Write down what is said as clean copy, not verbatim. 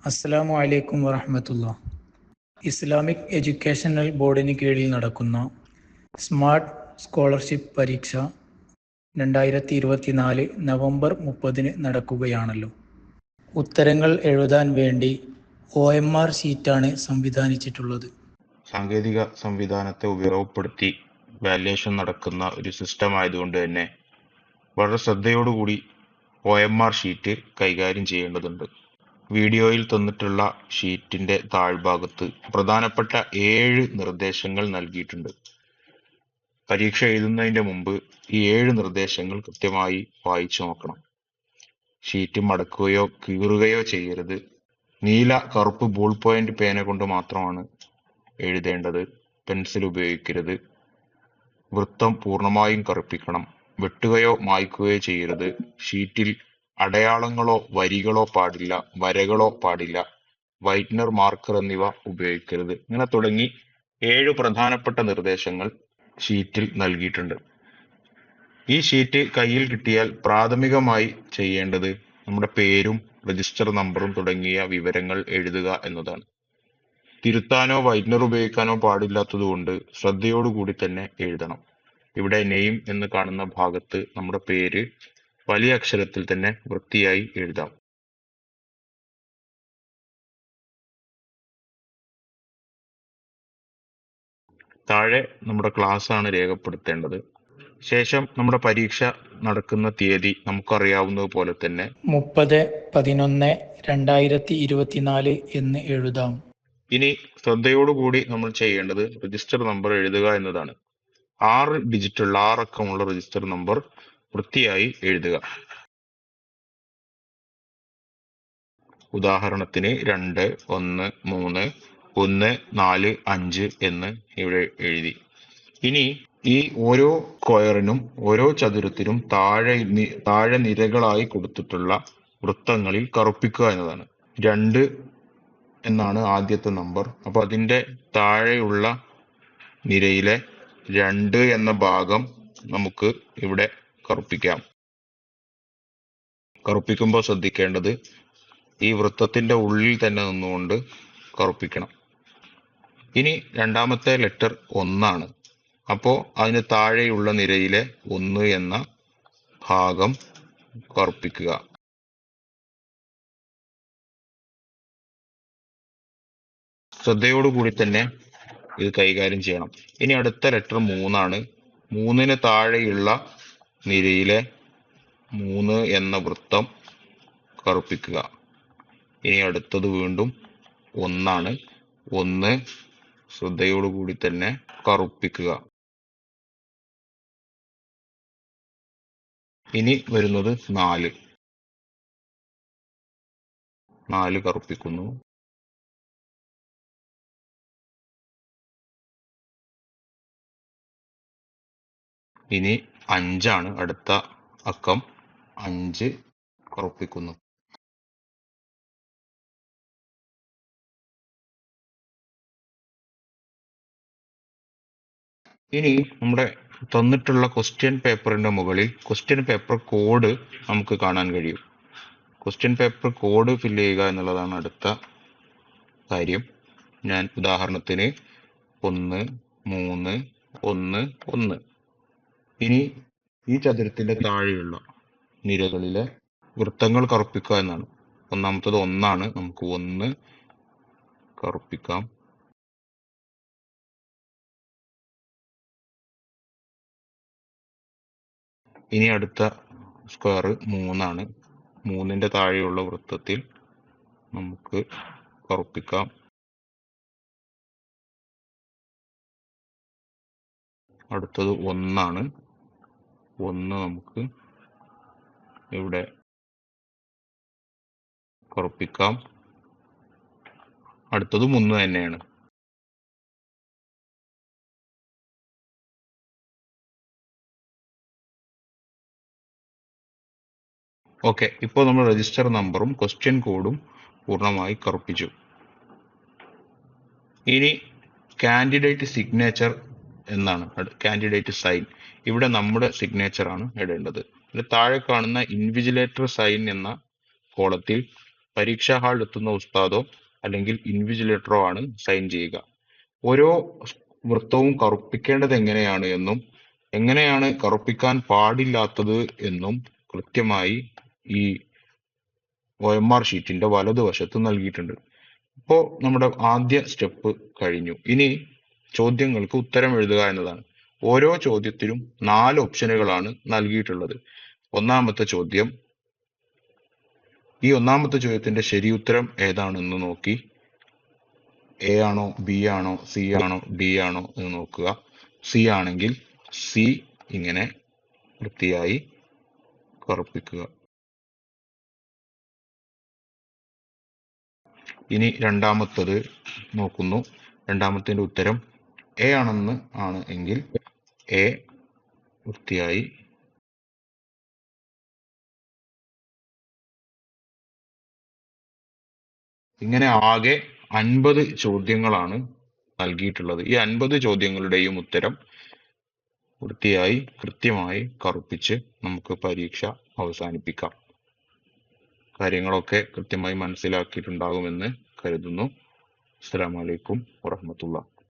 അസ്സലാമു അലൈക്കും വറഹ്മത്തുള്ളാഹി. ഇസ്ലാമിക് എഡ്യൂക്കേഷണൽ ബോർഡിന് കീഴിൽ നടക്കുന്ന സ്മാർട്ട് സ്കോളർഷിപ്പ് പരീക്ഷ 2024 നവംബർ 30 നടക്കുകയാണല്ലോ. ഉത്തരങ്ങൾ എഴുതാൻ വേണ്ടി OMR ഷീറ്റാണ് സംവിധാനിച്ചിട്ടുള്ളത്. സാങ്കേതിക സംവിധാനത്തെ ഉപയോഗപ്പെടുത്തി വാല്യുവേഷൻ നടക്കുന്ന ഒരു സിസ്റ്റം ആയതുകൊണ്ട് തന്നെ വളരെ ശ്രദ്ധയോടുകൂടി OMR ഷീറ്റ് കൈകാര്യം ചെയ്യേണ്ടതുണ്ട്. വീഡിയോയിൽ തന്നിട്ടുള്ള ഷീറ്റിന്റെ താഴ്ഭാഗത്ത് പ്രധാനപ്പെട്ട 7 നിർദ്ദേശങ്ങൾ നൽകിയിട്ടുണ്ട്. പരീക്ഷ എഴുതുന്നതിന്റെ മുമ്പ് ഈ 7 നിർദ്ദേശങ്ങൾ കൃത്യമായി വായിച്ചു നോക്കണം. ഷീറ്റ് മടക്കുകയോ കീറുകയോ ചെയ്യരുത്. നീല, കറുപ്പ് ബോൾ പോയിന്റ് പേന കൊണ്ട് മാത്രമാണ് എഴുതേണ്ടത്. പെൻസിൽ ഉപയോഗിക്കരുത്. വൃത്തം പൂർണ്ണമായും കറുപ്പിക്കണം. വെട്ടുകയോ മായ്ക്കുകയോ ചെയ്യരുത്. ഷീറ്റിൽ അടയാളങ്ങളോ വരികളോ പാടില്ല. വരകളോ പാടില്ല. വൈറ്റ്നർ, മാർക്കർ എന്നിവ ഉപയോഗിക്കരുത്. ഇങ്ങനെ തുടങ്ങി 7 പ്രധാനപ്പെട്ട നിർദ്ദേശങ്ങൾ ഷീറ്റിൽ നൽകിയിട്ടുണ്ട്. ഈ ഷീറ്റ് കയ്യിൽ കിട്ടിയാൽ പ്രാഥമികമായി ചെയ്യേണ്ടത് നമ്മുടെ പേരും രജിസ്റ്റർ നമ്പറും തുടങ്ങിയ വിവരങ്ങൾ എഴുതുക എന്നതാണ്. തിരുത്താനോ വൈറ്റ്നർ ഉപയോഗിക്കാനോ പാടില്ലാത്തതുകൊണ്ട് ശ്രദ്ധയോടുകൂടി തന്നെ എഴുതണം. ഇവിടെ നെയിം എന്ന് കാണുന്ന ഭാഗത്ത് നമ്മുടെ പേര് വലിയ അക്ഷരത്തിൽ തന്നെ വൃത്തിയായി എഴുതാം. താഴെ നമ്മുടെ ക്ലാസ് ആണ് രേഖപ്പെടുത്തേണ്ടത്. ശേഷം നമ്മുടെ പരീക്ഷ നടക്കുന്ന തീയതി നമുക്കറിയാവുന്നത് പോലെ തന്നെ 30/11/2024 എന്ന് എഴുതാം. ഇനി ശ്രദ്ധയോടുകൂടി നമ്മൾ ചെയ്യേണ്ടത് രജിസ്റ്റർ നമ്പർ എഴുതുക എന്നതാണ്. 6 ഡിജിറ്റുള്ള 6 അക്കമുള്ള രജിസ്റ്റർ നമ്പർ വൃത്തിയായി എഴുതുക. ഉദാഹരണത്തിന് 2, 1, 3, 1, 4, 5 എന്ന് ഇവിടെ എഴുതി. ഇനി ഈ ഓരോ സ്ക്വയറിനും ഓരോ ചതുരത്തിനും താഴെ നിരകളായി കൊടുത്തിട്ടുള്ള വൃത്തങ്ങളിൽ കറുപ്പിക്കുക എന്നതാണ്. 2 എന്നാണ് ആദ്യത്തെ നമ്പർ. അപ്പൊ അതിന്റെ താഴെയുള്ള നിരയിലെ 2 എന്ന ഭാഗം നമുക്ക് ഇവിടെ കറുപ്പിക്കാം. കറുപ്പിക്കുമ്പോൾ ശ്രദ്ധിക്കേണ്ടത് ഈ വൃത്തത്തിന്റെ ഉള്ളിൽ തന്നെ നിന്നുകൊണ്ട് കറുപ്പിക്കണം. ഇനി രണ്ടാമത്തെ ലെറ്റർ 1 ആണ്. അപ്പോ അതിന് താഴെയുള്ള നിരയിലെ 1 എന്ന ഭാഗം കറുപ്പിക്കുക. ശ്രദ്ധയോടുകൂടി തന്നെ ഇത് കൈകാര്യം ചെയ്യണം. ഇനി അടുത്ത ലെറ്റർ 3 ആണ്. 3ന് താഴെയുള്ള നിരയിലെ 3 എന്ന വൃത്തം കറുപ്പിക്കുക. ഇനി അടുത്തത് വീണ്ടും 1 ആണ്. 1 ശ്രദ്ധയോടുകൂടി തന്നെ കറുപ്പിക്കുക. ഇനി വരുന്നത് 4 കറുപ്പിക്കുന്നു. ഇനി 5 ആണ് അടുത്ത അക്കം. 5 കറുപ്പിക്കുന്നു. ഇനി നമ്മുടെ തന്നിട്ടുള്ള ക്വസ്റ്റ്യൻ പേപ്പറിന്റെ മുകളിൽ ക്വസ്റ്റ്യൻ പേപ്പർ കോഡ് നമുക്ക് കാണാൻ കഴിയും. ക്വസ്റ്റ്യൻ പേപ്പർ കോഡ് ഫില്ല് ചെയ്യുക എന്നുള്ളതാണ് അടുത്ത കാര്യം. ഞാൻ ഉദാഹരണത്തിന് 1, 3, 1, 1. ഇനി ഈ ചതുരത്തിന്റെ താഴെയുള്ള നിരകളിലെ വൃത്തങ്ങൾ കറുപ്പിക്കുക എന്നാണ്. ഒന്നാമത്തത് 1 ആണ്. നമുക്ക് 1 കറുപ്പിക്കാം. ഇനി അടുത്ത സ്ക്വയർ 3 ആണ്. 3ന്റെ താഴെയുള്ള വൃത്തത്തിൽ നമുക്ക് കറുപ്പിക്കാം. അടുത്തത് 1 ആണ്. 1 നമുക്ക് ഇവിടെ കറുപ്പിക്കാം. അടുത്തതും 1 തന്നെയാണ്. ഓക്കെ, ഇപ്പോൾ നമ്മൾ രജിസ്റ്റർ നമ്പറും ക്വസ്റ്റ്യൻ കോഡും പൂർണ്ണമായി കറുപ്പിച്ചു. ഇനി കാൻഡിഡേറ്റ് സിഗ്നേച്ചർ എന്നാണ്. Candidate sign. ഇവിടെ നമ്മുടെ സിഗ്നേച്ചർ ആണ് ഇടേണ്ടത്. താഴെ കാണുന്ന ഇൻവിജിലേറ്റർ സൈൻ എന്ന കോളത്തിൽ പരീക്ഷാ ഹാളിൽ എത്തുന്ന ഉസ്താദോ അല്ലെങ്കിൽ ഇൻവിജിലേറ്ററോ ആണ് സൈൻ ചെയ്യുക. ഓരോ വൃത്തവും കറുപ്പിക്കേണ്ടത് എങ്ങനെയാണ് എന്നും എങ്ങനെയാണ് കറുപ്പിക്കാൻ പാടില്ലാത്തത് എന്നും കൃത്യമായി ഈ OMR ഷീറ്റിന്റെ വലതുവശത്ത് നൽകിയിട്ടുണ്ട്. ഇപ്പോ നമ്മുടെ ആദ്യ സ്റ്റെപ്പ് കഴിഞ്ഞു. ഇനി ചോദ്യങ്ങൾക്ക് ഉത്തരം എഴുതുക എന്നതാണ്. ഓരോ ചോദ്യത്തിലും 4 ഓപ്ഷനുകളാണ് നൽകിയിട്ടുള്ളത്. ഒന്നാമത്തെ ചോദ്യം, ഈ ഒന്നാമത്തെ ചോദ്യത്തിന്റെ ശരിയുത്തരം ഏതാണെന്ന് നോക്കി A ആണോ B ആണോ C ആണോ D ആണോ എന്ന് നോക്കുക. C ആണെങ്കിൽ C ഇങ്ങനെ വൃത്തിയായി കറുപ്പിക്കുക. ഇനി രണ്ടാമത്തത് നോക്കുന്നു. രണ്ടാമത്തിന്റെ ഉത്തരം A ആണെന്ന് ആണ് എങ്കിൽ A വൃത്തിയായി ഇങ്ങനെ ആകെ 50 ചോദ്യങ്ങളാണ് നൽകിയിട്ടുള്ളത്. ഈ 50 ചോദ്യങ്ങളുടെയും ഉത്തരം വൃത്തിയായി കൃത്യമായി കറുപ്പിച്ച് നമുക്ക് പരീക്ഷ അവസാനിപ്പിക്കാം. കാര്യങ്ങളൊക്കെ കൃത്യമായി മനസ്സിലാക്കിയിട്ടുണ്ടാകുമെന്ന് കരുതുന്നു. അസ്സലാമു അലൈക്കും വറഹ്മത്തുള്ളാഹി.